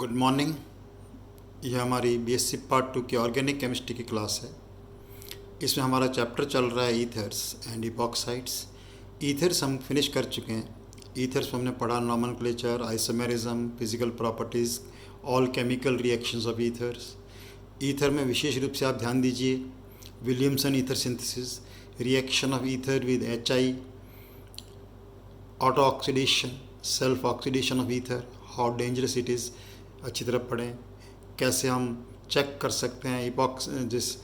Good morning. यह हमारी BSc part 2 की ऑर्गेनिक केमिस्ट्री की क्लास है। इसमें हमारा चैप्टर चल रहा है ईथर्स एंड इपॉक्साइड्स। ईथर्स हम फिनिश कर चुके हैं। ईथर्स में हमने पढ़ा nomenclature, isomerism, physical properties, all chemical reactions of ethers. Ether में विशेष रूप से आप ध्यान दीजिए Williamson ether synthesis, reaction of ether with HI, auto oxidation, self oxidation of ether, how dangerous it is, अच्छी तरह पढ़ें। कैसे हम चेक कर सकते हैं जिस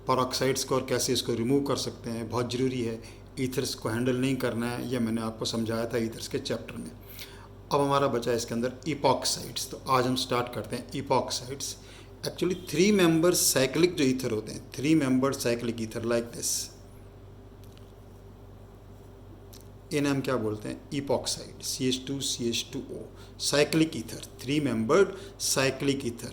परऑक्साइड्स को और कैसे इसको रिमूव कर सकते हैं, बहुत ज़रूरी है। ईथर्स को हैंडल नहीं करना है, यह मैंने आपको समझाया था ईथर्स के चैप्टर में। अब हमारा बचा है इसके अंदर इपॉक्साइड्स। तो आज हम स्टार्ट करते हैं इपॉक्साइड्स। एक्चुअली 3 मेंबर साइक्लिक जो ईथर होते हैं, 3 member cyclic ether like this, इन्हें हम क्या बोलते हैं? Epoxide, CH2CH2O, cyclic ether, 3 membered cyclic ether,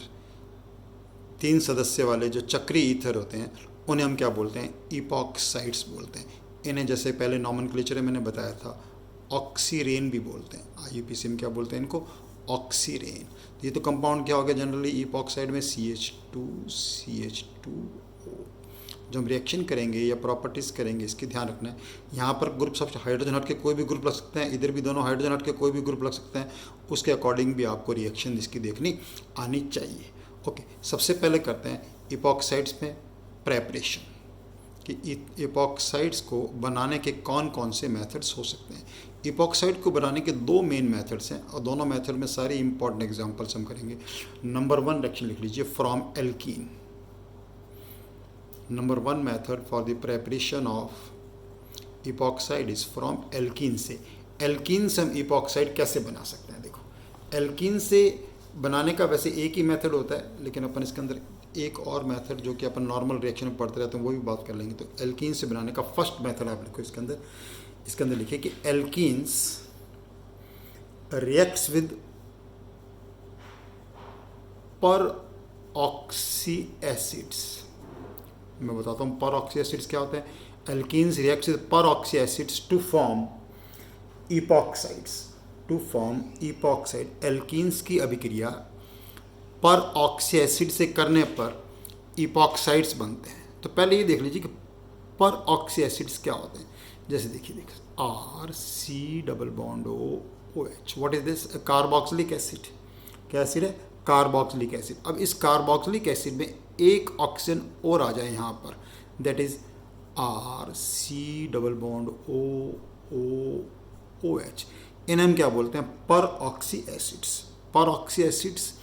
3 सदस्य वाले जो चक्रीय ईथर होते हैं उन्हें हम क्या बोलते हैं? इपॉक्साइड्स बोलते हैं। इन्हें जैसे पहले नॉमेनक्लेचर में मैंने बताया था ऑक्सीरेन भी बोलते हैं। IUPAC में क्या बोलते हैं इनको? ऑक्सीरेन। ये तो कंपाउंड क्या हो गया जनरली इपॉक्साइड में? CH2CH2O। जब हम रिएक्शन करेंगे या प्रॉपर्टीज़ करेंगे, इसकी ध्यान रखना है। यहाँ पर ग्रुप्स ऑफ हाइड्रोजन हट के कोई भी ग्रुप लग सकते हैं, इधर भी दोनों हाइड्रोजन हट के कोई भी ग्रुप लग सकते हैं। उसके अकॉर्डिंग भी आपको रिएक्शन इसकी देखनी आनी चाहिए। ओके, सबसे पहले करते हैं इपॉक्साइड्स में प्रेपरेशन कि इपॉक्साइड्स को बनाने के कौन कौन से मेथड्स हो सकते हैं। इपॉक्साइड को बनाने के 2 मेन मेथड्स हैं और दोनों मेथड में सारे इंपॉर्टेंट एग्जांपल्स हम करेंगे। नंबर 1 रिएक्शन लिख लीजिए, from alkene. Number 1 method for the preparation of epoxide is from alkene से। एल्कीन से हम इपॉक्साइड कैसे बना सकते हैं? देखो, एल्कीन से बनाने का वैसे एक ही मेथड होता है, लेकिन अपन इसके अंदर एक और मेथड जो कि अपन नॉर्मल रिएक्शन में पढ़ते रहते हैं वो भी बात कर लेंगे। तो एल्कीन से बनाने का फर्स्ट मेथड आप लिखो इसके अंदर लिखिए कि alkenes reacts with peroxy acids. मैं बताता हूँ पर ऑक्सी एसिड्स क्या होते हैं। Alkenes reacts with peroxy acids to form epoxides. To form epoxide. एल्कीन्स की अभिक्रिया पर ऑक्सी एसिड से करने पर इपॉक्साइड्स बनते हैं। तो पहले ये देख लीजिए कि पर ऑक्सी एसिड्स क्या होते हैं। जैसे देखिए RC≡OH। What is this? Carboxylic acid. क्या एसिड है? Carboxylic acid. अब इस कार्बोक्सिलिक एसिड में एक ऑक्सीजन और आ जाए यहाँ पर, दैट इज RC≡OOOH। इन्हें हम क्या बोलते हैं? Peroxy acids. Peroxy acids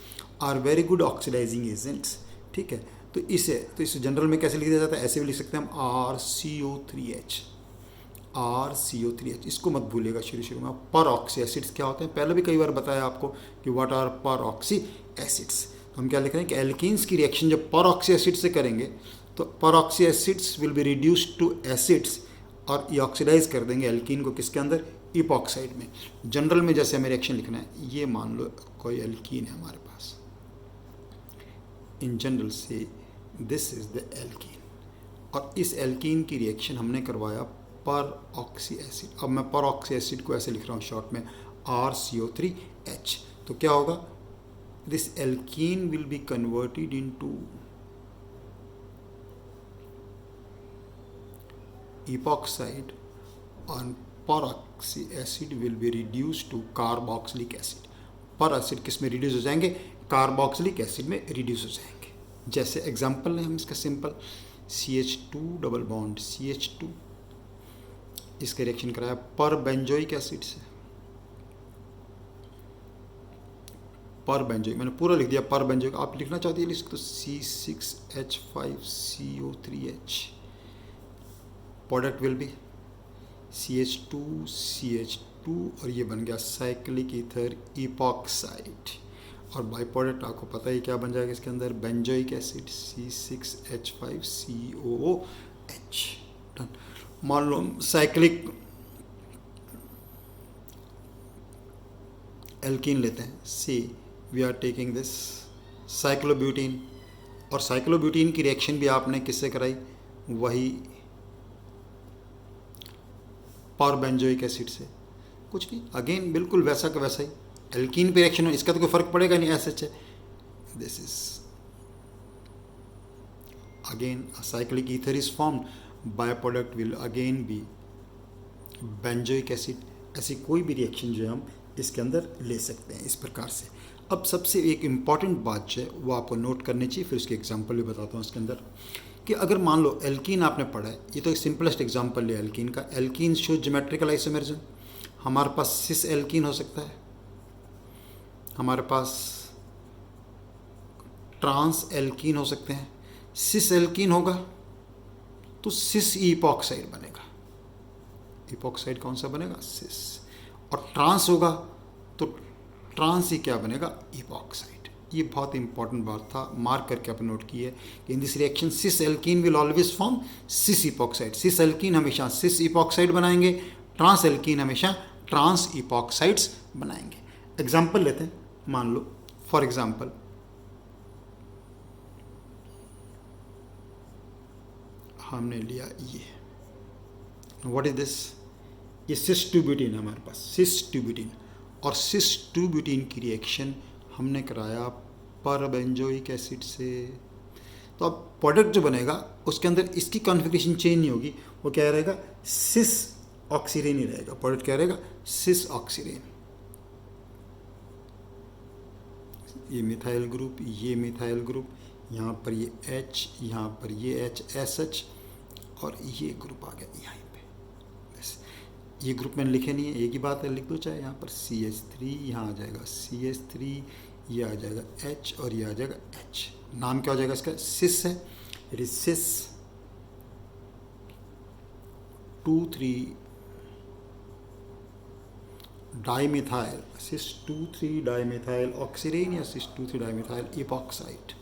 are very good oxidising agents. ठीक है, तो इसे जनरल में कैसे लिख दिया जाता है? ऐसे भी लिख सकते हैं हम RCO3H। RCO3H, इसको मत भूलिएगा शुरू में। पर ऑक्सी एसिड्स क्या होते हैं? पहले भी कई बार बताया आपको कि व्हाट आर पर ऑक्सी एसिड्स। हम क्या लिख रहे हैं कि एल्कीन्स की रिएक्शन जब पर ऑक्सी एसिड से करेंगे तो peroxy acids will be reduced to acids और ये ऑक्सीडाइज कर देंगे एल्कीन को। किसके अंदर? इपॉक्साइड में। जनरल में जैसे हमें रिएक्शन लिखना है, ये मान लो कोई एल्कीन है हमारे पास, इन जनरल से दिस इज द एल्कीन, और इस एल्कीन की रिएक्शन हमने करवाया पर ऑक्सी एसिड। अब मैं पर ऑक्सी एसिड को ऐसे लिख रहा हूँ शॉर्ट में RCO3H। तो क्या होगा? This alkene will be converted into epoxide and peroxy acid will be reduced to carboxylic acid। पर एसिड किस में रिड्यूस हो जाएंगे? कार्बोक्सिलिक एसिड में रिड्यूस हो जाएंगे। जैसे एग्जांपल है हम इसका सिंपल, CH2 इसका रिएक्शन कराया पर बेंजोइक एसिड से। पर बेंजोइक मैंने पूरा लिख दिया पर बेंजोइक। आप लिखना चाहते हैं लिख तो C6H5CO3H। Product will B CH2CH2 और ये बन गया साइक्लिक ईथर इपॉक्साइड। और बाई प्रोडक्ट आपको पता ही क्या बन जाएगा इसके अंदर? Benzoic acid C6H5COOH। मान लो साइक्लिक एल्कीन लेते हैं, सी वी आर टेकिंग दिस साइक्लोब्यूटीन, और साइक्लोब्यूटीन की रिएक्शन भी आपने किससे कराई? वही पर बेंजोइक एसिड से। कुछ नहीं, अगेन बिल्कुल वैसा का वैसा ही। एल्कीन पे रिएक्शन हो, इसका तो कोई फर्क पड़ेगा नहीं, ऐसा है। This is again a cyclic ether is formed, by product will again be benzoic acid. ऐसी कोई भी रिएक्शन जो है हम इसके अंदर ले सकते हैं इस प्रकार से। अब सबसे एक इम्पॉर्टेंट बात जो है वो आपको नोट करनी चाहिए, फिर उसके एग्जांपल भी बताता हूँ इसके अंदर, कि अगर मान लो एल्कीन आपने पढ़ा है, ये तो एक सिंपलेस्ट एग्जांपल लिया एल्कीन का। Alkene show geometrical isomerism. हमारे पास सिस एल्कीन हो सकता है, हमारे पास ट्रांस एल्कीन हो सकते हैं। सिस एल्कीन होगा तो सिस इपॉक्साइड बनेगा। इपॉक्साइड कौन सा बनेगा? सिस। और ट्रांस होगा तो ट्रांस ही क्या बनेगा? इपॉक्साइड। ये बहुत इंपॉर्टेंट बात था, मार्क करके आपने नोट की है कि in this reaction cis alkene will always form cis epoxide. Cis alkene हमेशा सिस इपॉक्साइड बनाएंगे, ट्रांस एल्कीन हमेशा ट्रांस इपॉक्साइड्स बनाएंगे। एग्जाम्पल लेते हैं, मान लो फॉर एग्जाम्पल हमने लिया ये, व्हाट इज दिस? ये सिस टू ब्यूटीन है हमारे पास, सिस टू ब्यूटीन। और सिस टू ब्यूटीन की रिएक्शन हमने कराया परबेंजोइक एसिड से। तो अब प्रोडक्ट जो बनेगा उसके अंदर इसकी कॉन्फ़िगरेशन चेंज नहीं होगी, वो क्या रहेगा? सिस ऑक्सीरेन ही रहेगा। प्रोडक्ट क्या रहेगा? सिस ऑक्सीरेन। ये मिथाइल ग्रुप, ये मिथाइल ग्रुप, यहाँ पर ये H, यहाँ पर ये H SH, और ये ग्रुप आ गया यहाँ पे। बस ये ग्रुप मैंने लिखे नहीं है, एक ही बात है, लिख दो चाहे। यहाँ पर CH3, यहाँ आ जाएगा CH3, ये आ जाएगा H, और ये आ जाएगा H। नाम क्या हो जाएगा इसका? सिस है। It is cis 2,3 dimethyl, cis 2,3 dimethyl oxidane, या सिस 2,3 डाइमिथाइल इपॉक्साइड।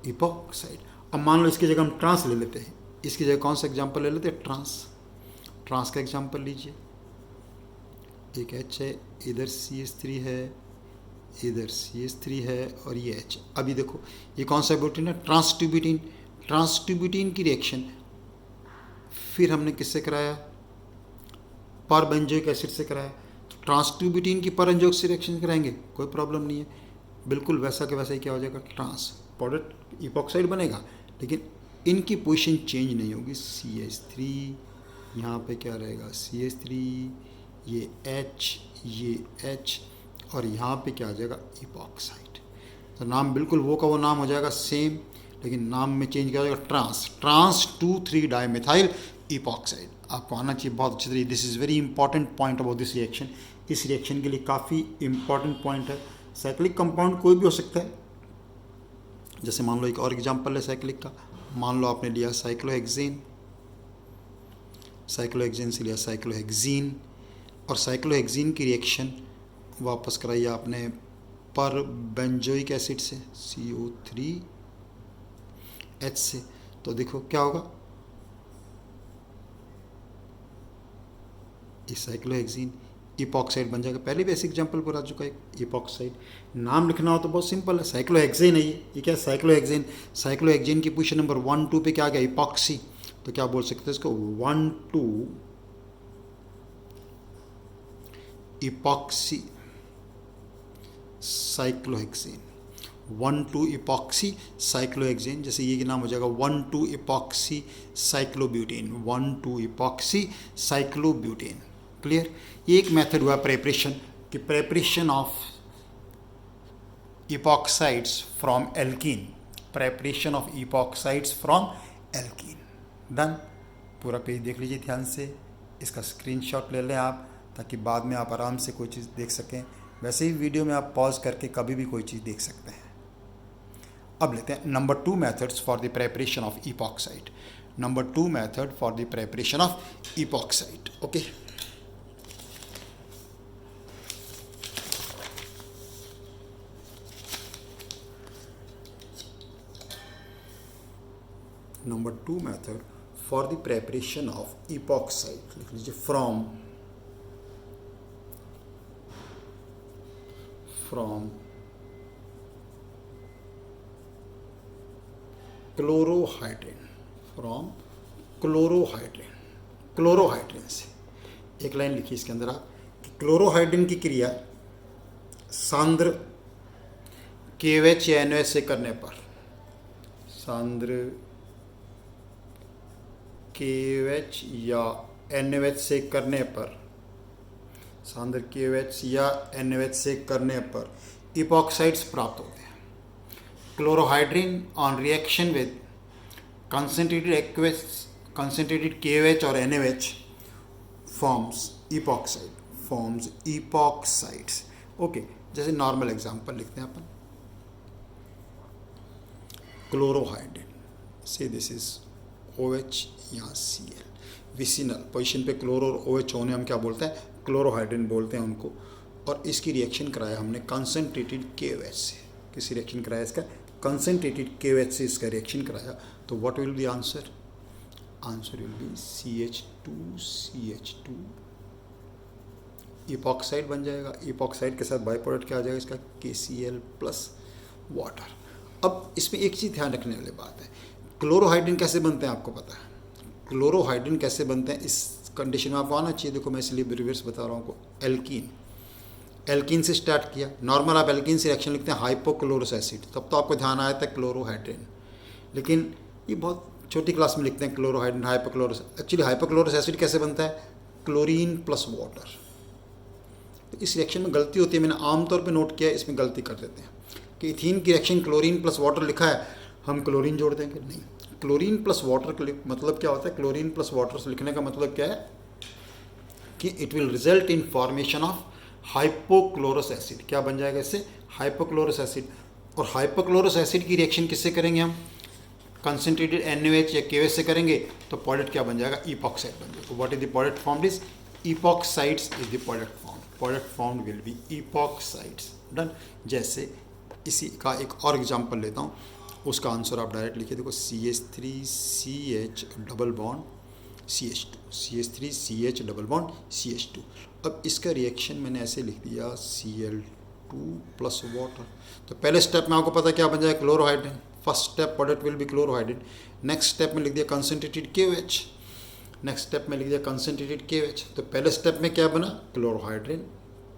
इपॉक्साइड। अब मान लो इसकी जगह हम ट्रांस ले लेते हैं, इसकी जगह कौन सा एग्जाम्पल ले लेते हैं? ट्रांस। ट्रांस का एग्जाम्पल लीजिए, एक H है, इधर CH3 है, इधर CH3 है, और ये H। अभी देखो ये कौन सा ब्यूटीन है? Trans two butene. Trans two butene की रिएक्शन फिर हमने किससे कराया? परबेंजोइक एसिड से कराया। तो ट्रांस टू ब्यूटीन की परबेंजोइक से रिएक्शन कराएंगे, कोई प्रॉब्लम नहीं है, बिल्कुल वैसा के वैसा ही क्या हो जाएगा? ट्रांस। प्रोडक्ट इपॉक्साइड बनेगा, लेकिन इनकी पोजीशन चेंज नहीं होगी। CH3, यहाँ पे क्या रहेगा? CH3, ये H, ये H, और यहाँ पे क्या आ जाएगा? इपॉक्साइड। तो नाम बिल्कुल वो का वो नाम हो जाएगा सेम, लेकिन नाम में चेंज क्या हो जाएगा? ट्रांस। Trans 2,3 dimethyl epoxide. आपको आना चाहिए बहुत अच्छी तरीके। This is very important point about this reaction. इस रिएक्शन के लिए काफ़ी इंपॉर्टेंट पॉइंट है। साइक्लिक कंपाउंड कोई भी हो सकता है। जैसे मान लो एक और एग्जांपल है साइक्लिक का, मान लो आपने लिया साइक्लोहेक्सेन, साइक्लोहेक्सेन से लिया साइक्लोहेक्सीन, और साइक्लोहेक्सीन की रिएक्शन वापस कराई आपने पर बेंजोइक एसिड से, CO3H से। तो देखो क्या होगा? इस साइक्लोहेक्सीन इपॉक्साइड बन जाएगा। पहले भी ऐसे एग्जांपल पर आ चुका है इपॉक्साइड। नाम लिखना हो तो बहुत सिंपल है, साइक्लोहेक्सेन है ये क्या है? साइक्लोहेक्सेन। साइक्लोहेक्सेन की पोजीशन नंबर 1, 2 पे क्या आ गया? इपॉक्सी। तो क्या बोल सकते हैं इसको? 1, 2 इपॉक्सी साइक्लोहेक्सेन। 1, 2 epoxy cyclohexane. जैसे ये नाम हो जाएगा 1, 2 epoxy cyclobutane. 1, 2 epoxy cyclobutane. Clear? ये एक मेथड हुआ प्रेपरेशन कि preparation of epoxides from alkene. Preparation of epoxides from alkene. Done. पूरा पेज देख लीजिए ध्यान से, इसका स्क्रीनशॉट ले लें आप, ताकि बाद में आप आराम से कोई चीज़ देख सकें। वैसे ही वीडियो में आप पॉज करके कभी भी कोई चीज़ देख सकते हैं। अब लेते हैं number 2 methods for the preparation of epoxide. Number 2 method for the preparation of epoxide. Okay, number 2 method for the preparation of epoxide लिख लीजिए फ्रॉम क्लोरोहाइड्रेन। फ्रॉम क्लोरोहाइड्रेन, क्लोरोहाइड्रेन से। एक लाइन लिखी इसके अंदर आप कि क्लोरोहाइड्रेन की क्रिया सांद्र KOH या NOH से करने पर, सांद्र KOH या NOH से करने पर, सांद्र KOH या NOH से करने पर इपॉक्साइड्स प्राप्त होते हैं। Chlorohydrin on reaction with concentrated KOH और NOH forms epoxides। ओके, जैसे नॉर्मल एग्जांपल लिखते हैं अपन, chlorohydrin, say this is OH या Cl, विसिनल पोजीशन पे क्लोरो और OH होने हम क्या बोलते हैं, क्लोरोहाइड्रिन बोलते हैं उनको। और इसकी रिएक्शन कराया हमने कंसनट्रेटेड KOH से। किसी रिएक्शन कराया इसका कंसनट्रेटेड KOH से इसका रिएक्शन कराया, तो what will be answer, answer will be CH2 epoxide बन जाएगा। इपॉक्साइड के साथ बाई प्रोडक्ट क्या आ जाएगा इसका, KCl प्लस वाटर। अब इसमें एक चीज़ ध्यान रखने वाली बात है, क्लोरोहाइड्रिन कैसे बनते हैं आपको पता है, क्लोरोहाइड्रिन कैसे बनते हैं इस कंडीशन में आपको आना चाहिए। देखो मैं इसलिए रिवर्स बता रहा हूँ आपको, एल्कीन से स्टार्ट किया, नॉर्मल आप एल्कीन से रिएक्शन लिखते हैं हाइपोक्लोरस एसिड, तब तो आपको ध्यान आया था क्लोरोहाइड्रिन, लेकिन ये बहुत छोटी क्लास में लिखते हैं क्लोरोहाइड्रिन हाइपोक्लोरस। एक्चुअली हाइपोक्लोरस एसिड कैसे बनता है, क्लोरीन प्लस वाटर। तो इस रिएक्शन में गलती होती है, मैंने आमतौर पे नोट किया है, इसमें गलती कर देते हैं कि इथीन की रिएक्शन क्लोरीन प्लस वाटर लिखा है, हम क्लोरीन जोड़ देंगे, नहीं। क्लोरीन प्लस वाटर का मतलब क्या होता है, क्लोरीन प्लस वाटर से लिखने का मतलब क्या है कि it will result in formation of hypochlorous acid. क्या बन जाएगा इससे, हाइपोक्लोरस एसिड। और हाइपोक्लोरस एसिड की रिएक्शन किससे करेंगे हम, कंसनट्रेटेड NaOH या KOH से करेंगे, तो प्रोडक्ट क्या बन जाएगा, इपॉक्साइड बन जाएगा। What is the product form, is epoxides is the product form will be epoxides. Done. जैसे इसी का एक और एग्जांपल लेता हूँ, उसका आंसर आप डायरेक्ट लिखिए। देखो CH3CH double bond CH2 double bond CH2। अब इसका रिएक्शन मैंने ऐसे लिख दिया Cl2 प्लस वाटर। तो पहले स्टेप में आपको पता क्या बन जाएगा, chlorohydrin. First step product will be chlorohydrin. Next step में लिख दिया कंसनट्रेटेड KOH। नेक्स्ट स्टेप में लिख दिया कंसनट्रेटेड KOH। तो पहले स्टेप में क्या बना, क्लोरोहाइड्रिन।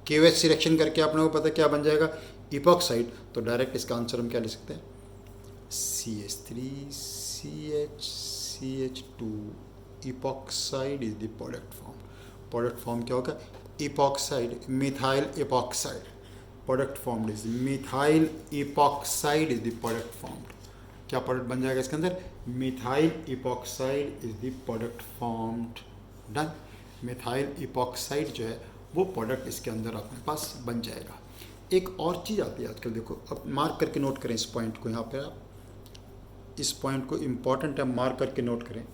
KOH से रिएक्शन करके आपने को पता क्या बन जाएगा, इपॉक्साइड। तो डायरेक्ट इसका आंसर हम क्या लिख सकते हैं, CH3CH2 epoxide is the product form. Product form क्या होगा, epoxide, methyl epoxide. Product form is methyl epoxide is the product form. क्या प्रोडक्ट बन जाएगा इसके अंदर, methyl epoxide is the product formed. Done. Methyl epoxide जो है वो प्रोडक्ट इसके अंदर अपने पास बन जाएगा। एक और चीज़ आती है आजकल, देखो अब मार्क करके नोट करें इस पॉइंट को, यहाँ पे आप इस पॉइंट को इम्पॉर्टेंट है, मार्क करके नोट करें।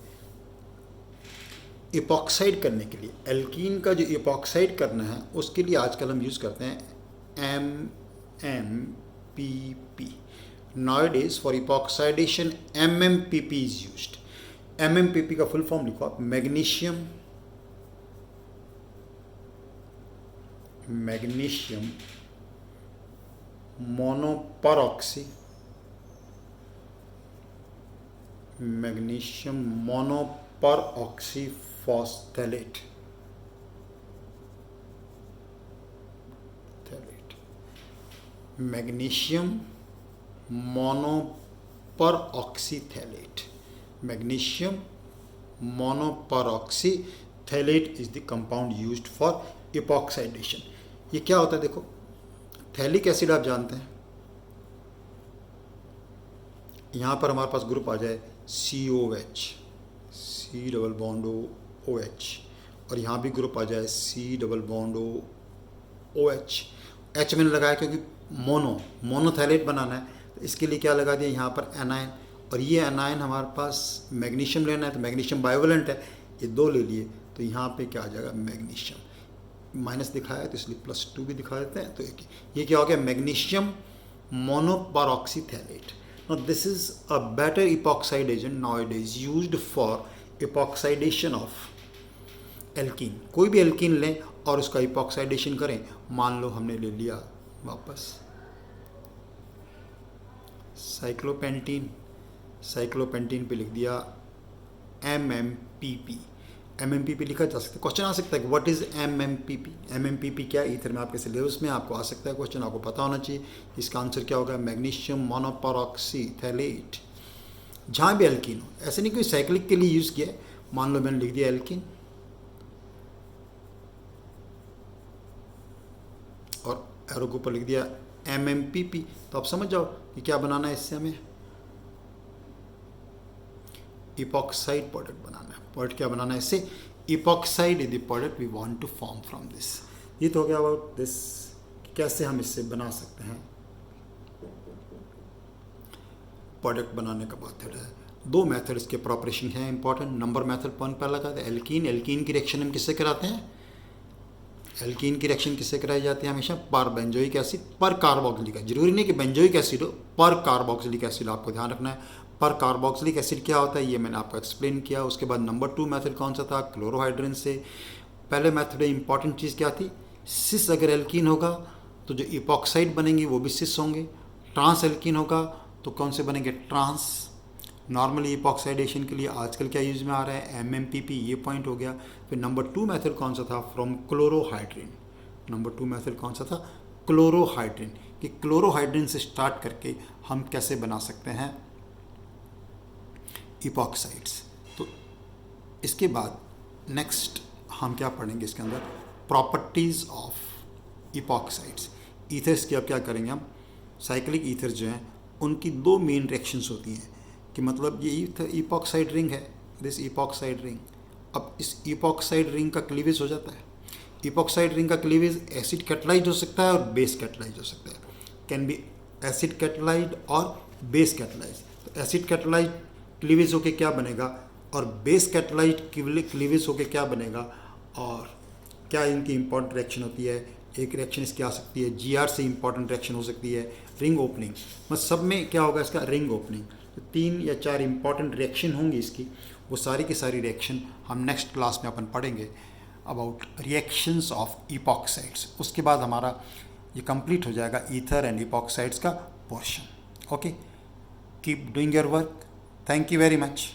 इपॉक्साइड करने के लिए, एल्कीन का जो इपॉक्साइड करना है उसके लिए आजकल हम यूज़ करते हैं MMPP। Nowadays for epoxidation MMPP is used। MMPP का फुल फॉर्म लिखो आप, magnesium monoperoxy, magnesium monoperoxy phosphate. Magnesium monoperoxyphthalate. Magnesium monoperoxyphthalate is the compound used for epoxidation. ये क्या होता है, देखो थैलिक एसिड आप जानते हैं, यहाँ पर हमारे पास ग्रुप आ जाए COH, C double bond OH, और यहाँ भी ग्रुप आ जाए C double bond OH। H मैंने लगाया क्योंकि मोनोथैलेट बनाना है, तो इसके लिए क्या लगा दिया यहाँ पर एनायन। और ये एनायन हमारे पास मैग्नीशियम लेना है, तो मैग्नीशियम बायोवेलेंट है, ये दो ले लिए, तो यहाँ पे क्या आ जाएगा, मैग्नीशियम। माइनस दिखाया है तो इसलिए +2 भी दिखा देते हैं। तो ये क्या हो गया, magnesium मोनोपरऑक्सीथैलेट। Now this is a better epoxide agent nowadays used for epoxidation of alkene। कोई भी एल्कीन लें और उसका इपॉक्साइडेशन करें। मान लो हमने ले लिया वापस साइक्लोपेंटीन, साइक्लोपेंटीन पे लिख दिया MMPP। MMPP लिखा जा सकता है। क्वेश्चन आ सकता है कि व्हाट इज MMPP, MMPP क्या है ईथर में, आपके सिलेबस में आपको आ सकता है क्वेश्चन, आपको पता होना चाहिए। इसका आंसर क्या होगा, मैग्नीशियम मोनोपेरॉक्सीथैलेट। जहाँ भी एल्कीन हो, ऐसे नहीं कोई साइक्लिक के लिए यूज़ किया है, मान लो मैंने लिख दिया एल्कीन और एरो के ऊपर लिख दिया MMPP, तो आप समझ जाओ कि क्या बनाना है इससे, हमें इपॉक्साइड प्रोडक्ट बनाना है। प्रोडक्ट क्या बनाना है इससे, epoxide is the product we want to form from this. ये तो हो गया अबाउट दिस, कैसे हम इससे बना सकते हैं। प्रोडक्ट बनाने का मेथड है, दो मेथड इसके प्रिपरेशन है इंपॉर्टेंट। नंबर मेथड पहला का एल्कीन, एल्कीन की रिएक्शन हम किससे कराते हैं, एल्कीन की रिएक्शन किससे कराई जाती है हमेशा, पर बेंजोइक एसिड पर कार्बोक्सिलिक एसिड। जरूरी नहीं कि बेंजोइक एसिड हो, पर कार्बोक्सिलिक एसिड आपको ध्यान रखना है। पर कार्बोक्सिलिक एसिड क्या होता है ये मैंने आपको एक्सप्लेन किया। उसके बाद नंबर 2 मेथड कौन सा था, क्लोरोहाइड्रिन से। पहले मेथड में इंपॉर्टेंट चीज़ क्या थी, सिस अगर एल्कीन होगा तो जो इपॉक्साइड बनेंगे वो भी सिस होंगे। ट्रांस एल्कीन होगा तो कौन से बनेंगे, ट्रांस। नॉर्मली इपॉक्साइडेशन के लिए आजकल क्या यूज में आ रहा है, MMPP, ये पॉइंट हो गया। फिर नंबर 2 मेथड कौन सा था, फ्रॉम क्लोरोहाइड्रिन। नंबर 2 मेथड कौन सा था, क्लोरोहाइड्रिन, कि क्लोरोहाइड्रिन से स्टार्ट करके हम कैसे बना सकते हैं इपॉक्साइड्स। तो इसके बाद नेक्स्ट हम क्या पढ़ेंगे इसके अंदर, प्रॉपर्टीज़ ऑफ इपॉक्साइड्स। ईथर्स की अब क्या करेंगे हम, साइक्लिक ईथर जो हैं उनकी दो मेन रिएक्शंस होती हैं, कि मतलब ये इपॉक्साइड रिंग है, दिस इपॉक्साइड रिंग। अब इस इपॉक्साइड रिंग का क्लीवेज हो जाता है। इपॉक्साइड रिंग का क्लीवेज एसिड कैटलाइज्ड हो सकता है और बेस कैटलाइज्ड हो सकता है, कैन बी एसिड कैटलाइज्ड और बेस कैटलाइज्ड। तो एसिड कैटलाइज्ड क्लीवेज होके क्या बनेगा और बेस कैटलाइज्ड क्लीवेज होके क्या बनेगा, और क्या इनकी इंपॉर्टेंट रिएक्शन होती है। एक रिएक्शन इसकी आ सकती है GR से इंपॉर्टेंट रिएक्शन हो सकती है रिंग ओपनिंग। मतलब सब में क्या होगा इसका, रिंग ओपनिंग। तो 3 या 4 इंपॉर्टेंट रिएक्शन होंगी इसकी, वो सारी की सारी रिएक्शन हम नेक्स्ट क्लास में अपन पढ़ेंगे अबाउट रिएक्शंस ऑफ इपॉक्साइड्स। उसके बाद हमारा ये कंप्लीट हो जाएगा ईथर एंड इपॉक्साइड्स का portion. Okay, keep doing your work, thank you very much.